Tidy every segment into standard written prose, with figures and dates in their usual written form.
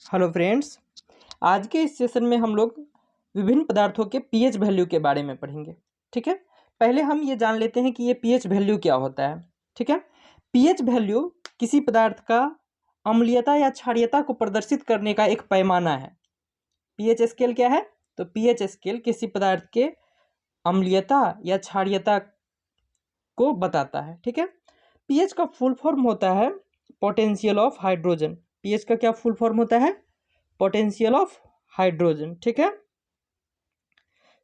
Hello friends, आज के इस सेशन में हम लोग विभिन्न पदार्थों के पीएच वैल्यू के बारे में पढ़ेंगे। ठीक है, पहले हम ये जान लेते हैं कि ये पीएच वैल्यू क्या होता है। ठीक है, पीएच वैल्यू किसी पदार्थ का अम्लीयता या क्षारीयता को प्रदर्शित करने का एक पैमाना है। पीएच स्केल क्या है? तो पीएच स्केल किसी पदार्थ के अम्लीयता या क्षारीयता को बताता है। ठीक है, पीएच का फुल फॉर्म होता है पोटेंशियल ऑफ हाइड्रोजन। पीएच का क्या फुल फॉर्म होता है? Potential of hydrogen. ठीक है,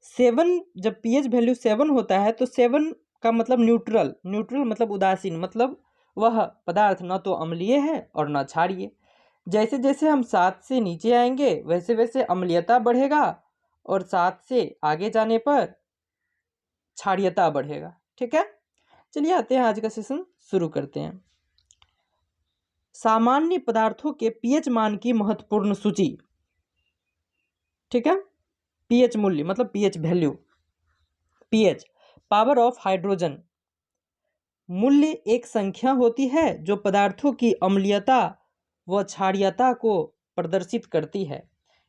7 जब पीएच वैल्यू 7 होता है तो 7 का मतलब न्यूट्रल। न्यूट्रल मतलब उदासीन, मतलब वह पदार्थ न तो अम्लीय है और न क्षारीय। जैसे जैसे हम 7 से नीचे आएंगे वैसे वैसे अम्लीयता बढ़ेगा और 7 से आगे जाने पर क्षारीयता बढ़ेगा। ठीक है, चलिए आते हैं, आज का सेशन शुरू करते हैं। सामान्य पदार्थों के पीएच मान की महत्वपूर्ण सूची। ठीक है, पीएच मूल्य मतलब pH value. PH power of hydrogen मूल्य एक संख्या होती है जो पदार्थों की अम्लीयता व क्षारीयता को प्रदर्शित करती है।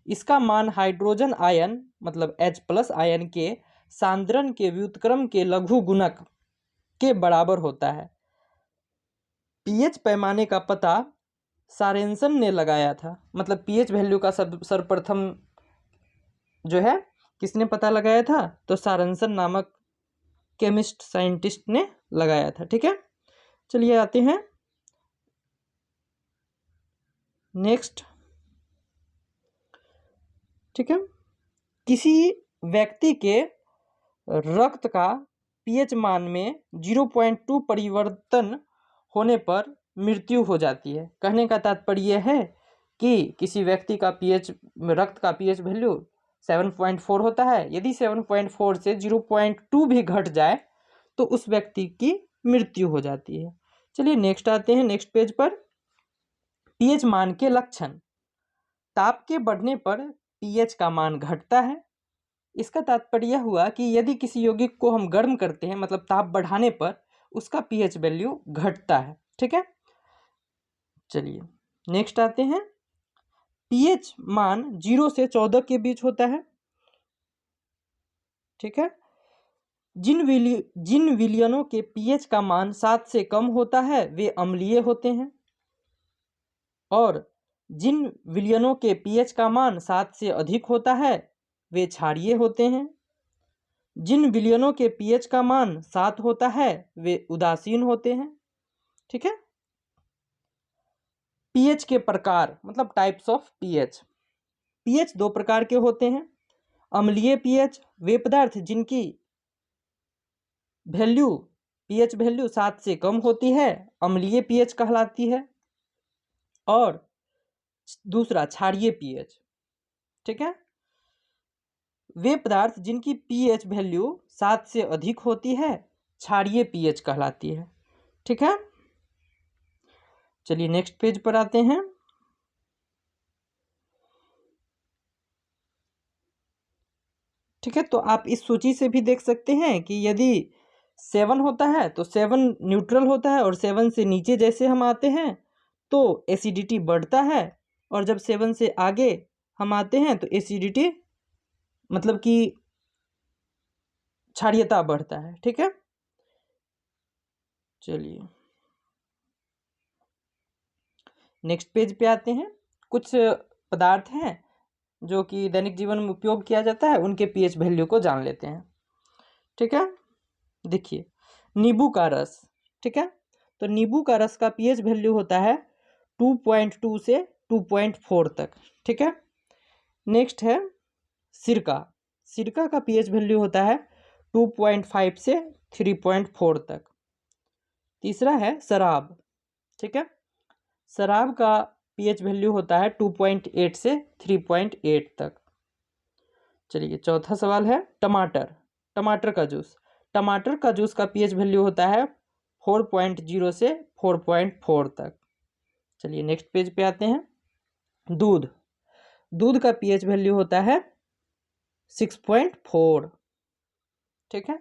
इसका मान हाइड्रोजन आयन मतलब H+ आयन के सांद्रण के व्युत्क्रम के लघु गुणक के बराबर होता है। पीएच पैमाने का पता सोरेनसन ने लगाया था। मतलब पीएच वैल्यू का सर्वप्रथम जो है किसने पता लगाया था? तो सोरेनसन नामक केमिस्ट साइंटिस्ट ने लगाया था। ठीक है, चलिए आते हैं नेक्स्ट। ठीक है, किसी व्यक्ति के रक्त का पीएच मान में 0.2 परिवर्तन होने पर मृत्यु हो जाती है। कहने का तात्पर्य है कि किसी व्यक्ति का पीएच रक्त का पीएच वैल्यू 7.4 होता है। यदि 7.4 से 0.2 भी घट जाए तो उस व्यक्ति की मृत्यु हो जाती है। चलिए नेक्स्ट आते हैं, नेक्स्ट पेज पर। पीएच मान के लक्षण। ताप के बढ़ने पर पीएच का मान घटता है। इसका तात्पर्य हुआ कि यदि किसी यौगिक को हम गर्म करते हैं मतलब ताप बढ़ाने पर उसका पीएच वैल्यू घटता है। ठीक है, चलिए नेक्स्ट आते हैं। पीएच मान 0 से 14 के बीच होता है। ठीक है, जिन विलयनों के पीएच का मान 7 से कम होता है वे अम्लीय होते हैं और जिन विलयनों के पीएच का मान 7 से अधिक होता है वे क्षारीय होते हैं। जिन विलयनों के पीएच का मान 7 होता है वे उदासीन होते हैं। ठीक है, पीएच के प्रकार मतलब टाइप्स ऑफ पीएच। पीएच 2 प्रकार के होते हैं। अम्लीय पीएच वे पदार्थ जिनकी वैल्यू पीएच वैल्यू 7 से कम होती है, अम्लीय पीएच कहलाती है। और दूसरा क्षारीय पीएच। ठीक है, वे पदार्थ जिनकी पीएच वैल्यू 7 से अधिक होती है क्षारीय पीएच कहलाती है। ठीक है, चलिए नेक्स्ट पेज पर आते हैं। ठीक है, तो आप इस सूची से भी देख सकते हैं कि यदि 7 होता है तो 7 न्यूट्रल होता है और 7 से नीचे जैसे हम आते हैं तो एसिडिटी बढ़ता है और जब 7 से आगे हम आते हैं तो एसिडिटी मतलब कि क्षारीयता बढ़ता है। ठीक है, चलिए नेक्स्ट पेज पे आते हैं। कुछ पदार्थ हैं जो कि दैनिक जीवन में उपयोग किया जाता है, उनके पीएच वैल्यू को जान लेते हैं। ठीक है, देखिए नींबू का रस। ठीक है, तो नींबू का रस का पीएच वैल्यू होता है 2.2 से 2.4 तक। ठीक है, नेक्स्ट है सिरका। सिरका का पीएच वैल्यू होता है 2.5 से 3.4 तक। तीसरा है शराब। ठीक है, शराब का पीएच वैल्यू होता है 2.8 से 3.8 तक। चलिए चौथा सवाल है टमाटर। टमाटर का जूस। टमाटर का जूस का पीएच वैल्यू होता है 4.0 से 4.4 तक। चलिए नेक्स्ट पेज पे आते हैं। दूध। दूध का पीएच वैल्यू होता है 6.4। ठीक है,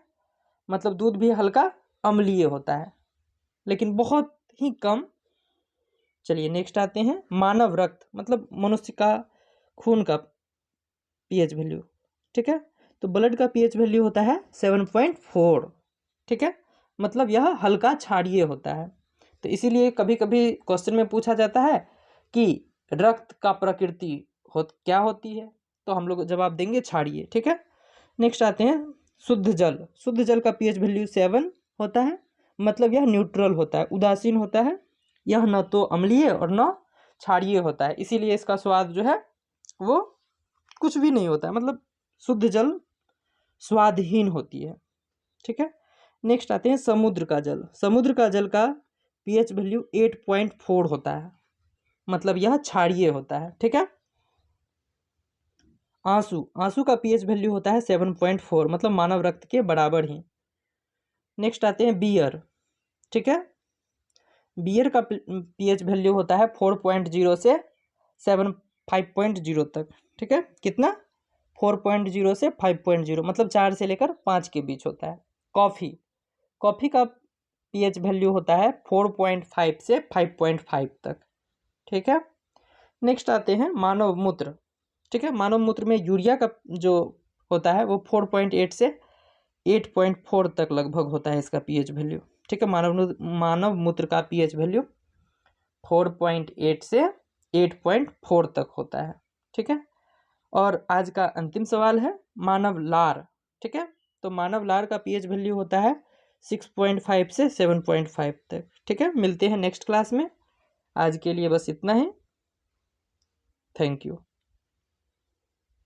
मतलब दूध भी हल्का अम्लीय होता है लेकिन बहुत ही कम चलिए नेक्स्ट आते हैं मानव रक्त, मतलब मनुष्य का खून का पीएच वैल्यू। ठीक है, तो ब्लड का पीएच वैल्यू होता है 7.4। ठीक है, मतलब यह हल्का क्षारीय होता है। तो इसीलिए कभी कभी क्वेश्चन में पूछा जाता है कि रक्त का प्रकृति क्या होती है, तो हम लोग जवाब देंगे क्षारीय। ठीक है, नेक्स्ट आते हैं शुद्ध जल। शुद्ध जल का पीएच वैल्यू 7 होता है, मतलब यह न्यूट्रल होता है, उदासीन होता है। यह न तो अम्लीय और न क्षारीय होता है, इसीलिए इसका स्वाद जो है वो कुछ भी नहीं होता है, मतलब शुद्ध जल स्वादहीन होती है। ठीक है, नेक्स्ट आते हैं समुद्र का जल। समुद्र का जल का पीएच वैल्यू 8.4 होता है, मतलब यह क्षारीय होता है। ठीक है, आंसू, आंसू का पीएच वैल्यू होता है 7.4, मतलब मानव रक्त के बराबर ही। नेक्स्ट आते हैं बियर। ठीक है, बियर का पीएच वैल्यू होता है 4.0 से 5.0 तक। ठीक है, कितना? 4.0 से 5.0, मतलब 4 से लेकर 5 के बीच होता है। कॉफ़ी, कॉफ़ी का पीएच वैल्यू होता है 4.5 से 5.5 तक। ठीक है, नेक्स्ट आते हैं मानव मूत्र। ठीक है, मानव मूत्र में यूरिया का जो होता है वो 4.8 से 8.4 तक लगभग होता है इसका पीएच वैल्यू। ठीक है, मानव मूत्र का पीएच वैल्यू 4.8 से 8.4 तक होता है। ठीक है, और आज का अंतिम सवाल है मानव लार। ठीक है, तो मानव लार का पीएच वैल्यू होता है 6.5 से 7.5 तक। ठीक है, मिलते हैं नेक्स्ट क्लास में। आज के लिए बस इतना ही। Thank you.